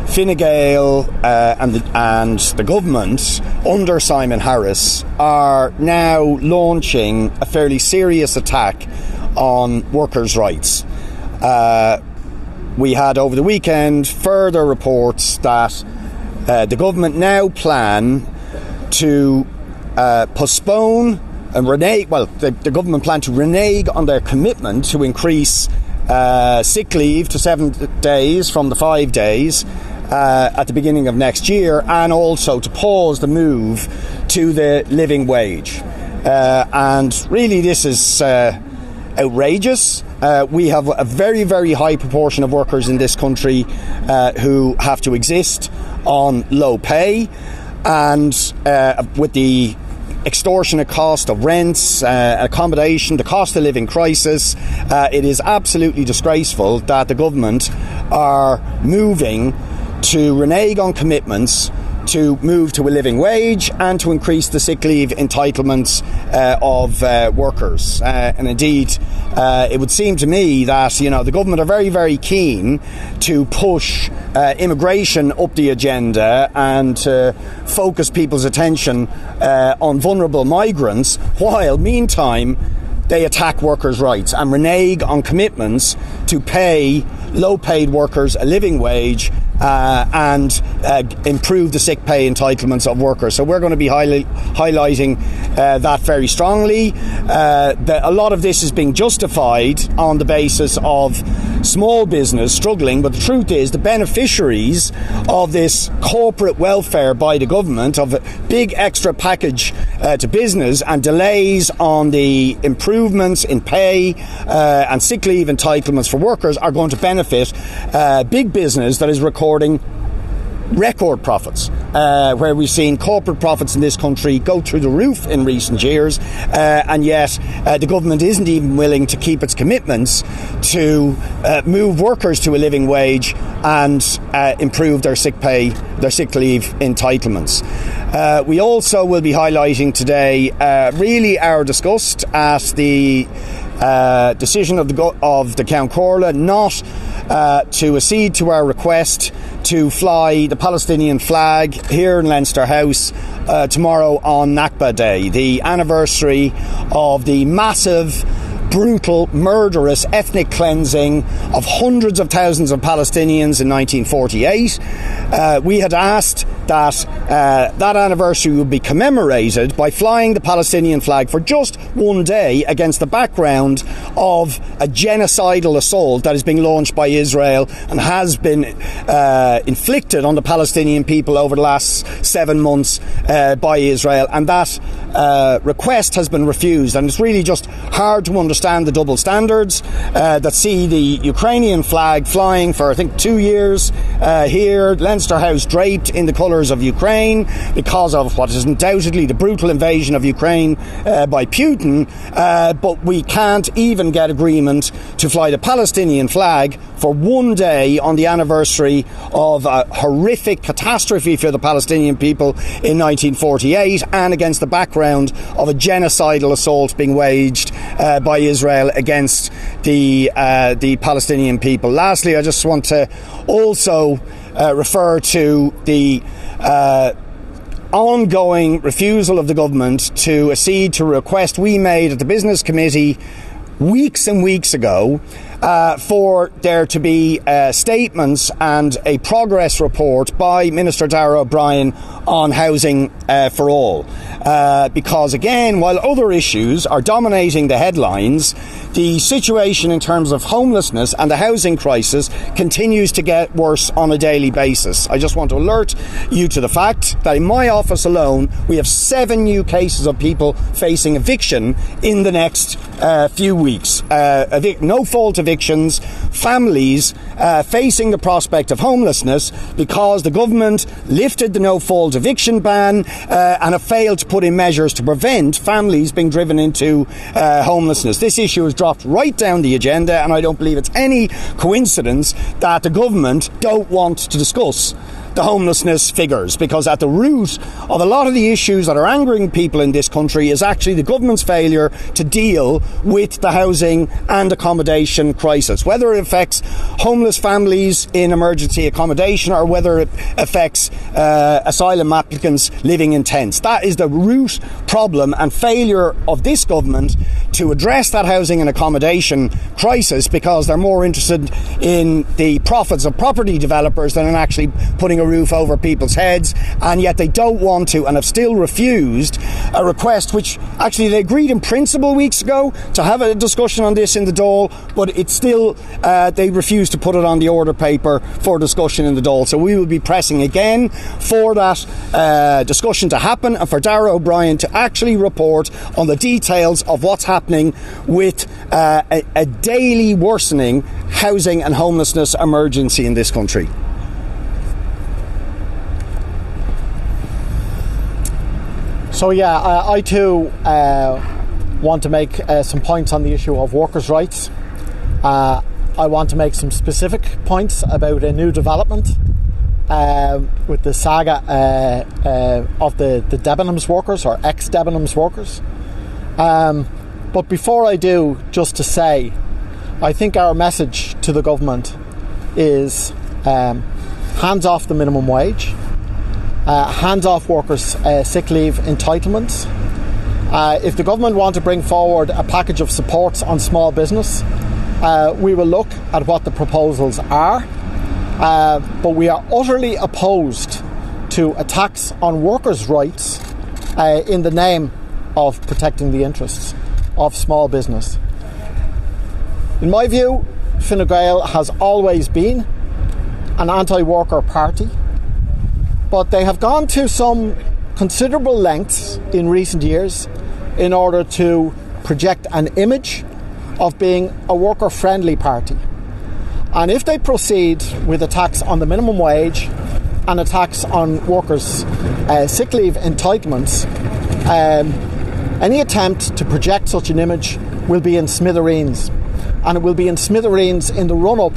Fine Gael and the government under Simon Harris are now launching a fairly serious attack on workers' rights. We had over the weekend further reports that the government now plan to postpone and renege. Well, the government plan to renege on their commitment to increase sick leave to 7 days from the 5 days at the beginning of next year, and also to pause the move to the living wage. And really, this is outrageous. We have a very, very high proportion of workers in this country who have to exist on low pay, and with the extortionate cost of rents, accommodation, the cost of living crisis, it is absolutely disgraceful that the government are moving to renege on commitments to move to a living wage and to increase the sick leave entitlements of workers. And indeed, it would seem to me that, the government are very, very keen to push immigration up the agenda and to focus people's attention on vulnerable migrants, while meantime they attack workers' rights and renege on commitments to pay low-paid workers a living wage and improve the sick pay entitlements of workers. So we're going to be highlighting that very strongly. A lot of this is being justified on the basis of small business struggling, but the truth is the beneficiaries of this corporate welfare by the government, of a big extra package to business and delays on the improvements in pay and sick leave entitlements for workers, are going to benefit big business that is recording record profits, where we've seen corporate profits in this country go through the roof in recent years, and yet the government isn't even willing to keep its commitments to move workers to a living wage and improve their sick pay, their sick leave entitlements. We also will be highlighting today really our disgust at the decision of the Count Corla not to accede to our request to fly the Palestinian flag here in Leinster House tomorrow on Nakba Day, the anniversary of the massive, brutal, murderous ethnic cleansing of hundreds of thousands of Palestinians in 1948. We had asked that that anniversary would be commemorated by flying the Palestinian flag for just one day against the background of a genocidal assault that is being launched by Israel and has been inflicted on the Palestinian people over the last 7 months by Israel, and that request has been refused. And it's really just hard to understand the double standards that see the Ukrainian flag flying for, I think, 2 years here, Leinster House, draped in the colours of Ukraine because of what is undoubtedly the brutal invasion of Ukraine by Putin, but we can't even get agreement to fly the Palestinian flag for one day on the anniversary of a horrific catastrophe for the Palestinian people in 1948, and against the background of a genocidal assault being waged by Israel against the Palestinian people. Lastly, I just want to also refer to the ongoing refusal of the government to accede to a request we made at the Business Committee weeks and weeks ago for there to be statements and a progress report by Minister Darragh O'Brien on housing for all. Because again, while other issues are dominating the headlines, the situation in terms of homelessness and the housing crisis continues to get worse on a daily basis. I just want to alert you to the fact that in my office alone, we have 7 new cases of people facing eviction in the next few weeks. No-fault evictions, families facing the prospect of homelessness because the government lifted the no-fault eviction ban and have failed to put in measures to prevent families being driven into homelessness. This issue has dropped right down the agenda, and I don't believe it's any coincidence that the government don't want to discuss the homelessness figures, because at the root of a lot of the issues that are angering people in this country is actually the government's failure to deal with the housing and accommodation crisis, whether it affects homeless homeless families in emergency accommodation, or whether it affects asylum applicants living in tents. That is the root problem and failure of this government to address that housing and accommodation crisis, because they're more interested in the profits of property developers than in actually putting a roof over people's heads, and yet they don't want to and have still refused a request which actually they agreed in principle weeks ago to have a discussion on this in the Dáil, but it's still they refuse to put it on the order paper for discussion in the Dáil. So we will be pressing again for that discussion to happen, and for Darragh O'Brien to actually report on the details of what's happening with a daily worsening housing and homelessness emergency in this country. So I too want to make some points on the issue of workers' rights. I want to make some specific points about a new development with the saga of the Debenhams workers, or ex-Debenhams workers. But before I do, just to say, I think our message to the government is hands off the minimum wage, hands off workers' sick leave entitlements. If the government want to bring forward a package of supports on small business, we will look at what the proposals are, but we are utterly opposed to attacks on workers' rights in the name of protecting the interests of small business. In my view, Fine Gael has always been an anti-worker party, but they have gone to some considerable lengths in recent years in order to project an image of being a worker-friendly party. And if they proceed with attacks on the minimum wage and attacks on workers' sick leave entitlements, any attempt to project such an image will be in smithereens. And it will be in smithereens in the run-up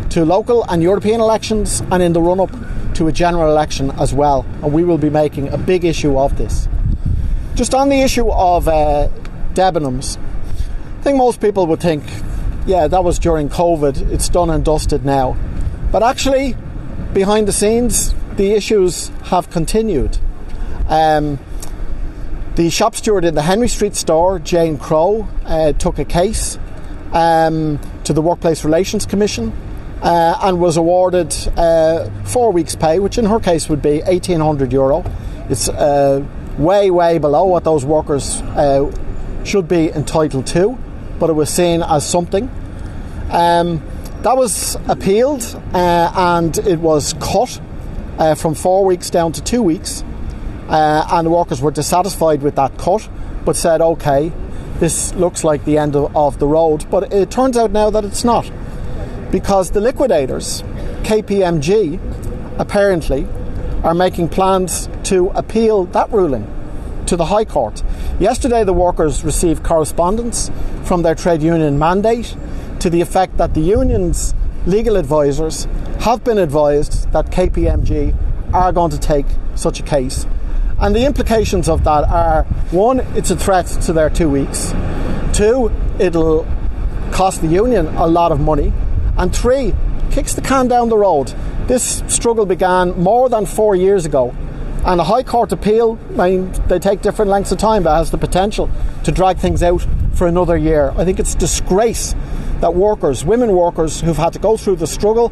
to local and European elections, and in the run-up to a general election as well. And we will be making a big issue of this. Just on the issue of Debenhams, I think most people would think, yeah, that was during COVID, it's done and dusted now. But actually, behind the scenes, the issues have continued. The shop steward in the Henry Street store, Jane Crowe, took a case to the Workplace Relations Commission and was awarded 4 weeks' pay, which in her case would be €1,800. It's way, way below what those workers should be entitled to, but it was seen as something. That was appealed and it was cut from 4 weeks down to 2 weeks. And the workers were dissatisfied with that cut, but said, OK, this looks like the end of the road. But it turns out now that it's not, because the liquidators, KPMG, apparently are making plans to appeal that ruling to the High Court. Yesterday, the workers received correspondence from their trade union mandate to the effect that the union's legal advisors have been advised that KPMG are going to take such a case. And the implications of that are, one, it's a threat to their 2 weeks. Two, it'll cost the union a lot of money. And three, kicks the can down the road. This struggle began more than 4 years ago. And a High Court appeal, I mean, they take different lengths of time, but has the potential to drag things out for another year. I think it's a disgrace that workers, women workers who've had to go through the struggle,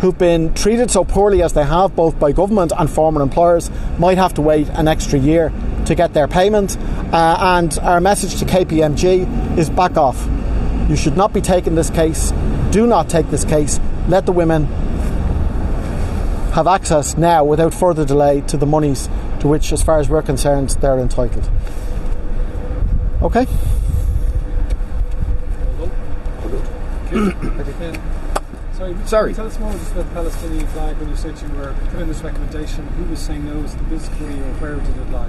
who've been treated so poorly as they have, both by government and former employers, might have to wait an extra year to get their payment. And our message to KPMG is back off. You should not be taking this case. Do not take this case. Let the women have access now, without further delay, to the monies to which, as far as we're concerned, they're entitled. Okay? Sorry. Tell us more just about the Palestinian flag. When you said you were putting this recommendation, who was saying no? Was the business committee, or where did it lie?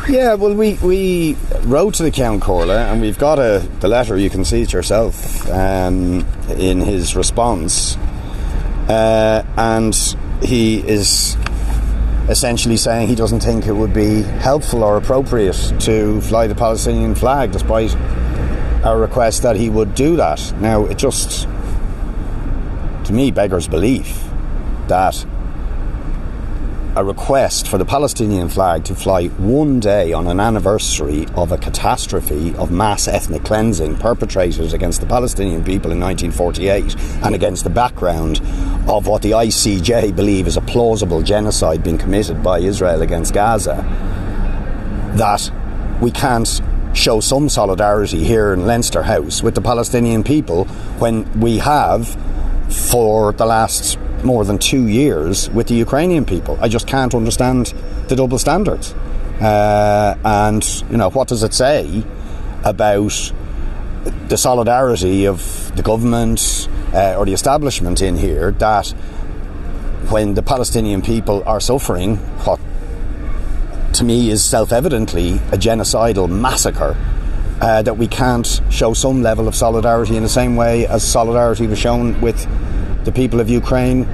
Yeah, well, we wrote to the Count Corla, and we've got the letter. You can see it yourself in his response, and he is essentially saying he doesn't think it would be helpful or appropriate to fly the Palestinian flag, despite our request that he would do that. Now, it just to me, beggars belief that a request for the Palestinian flag to fly one day on an anniversary of a catastrophe of mass ethnic cleansing perpetrated against the Palestinian people in 1948 and against the background of what the ICJ believe is a plausible genocide being committed by Israel against Gaza, that we can't show some solidarity here in Leinster House with the Palestinian people when we have for the last more than 2 years with the Ukrainian people. I just can't understand the double standards. And, you know, what does it say about the solidarity of the government or the establishment in here that when the Palestinian people are suffering what to me is self-evidently a genocidal massacre, that we can't show some level of solidarity in the same way as solidarity was shown with the people of Ukraine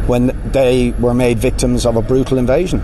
when they were made victims of a brutal invasion.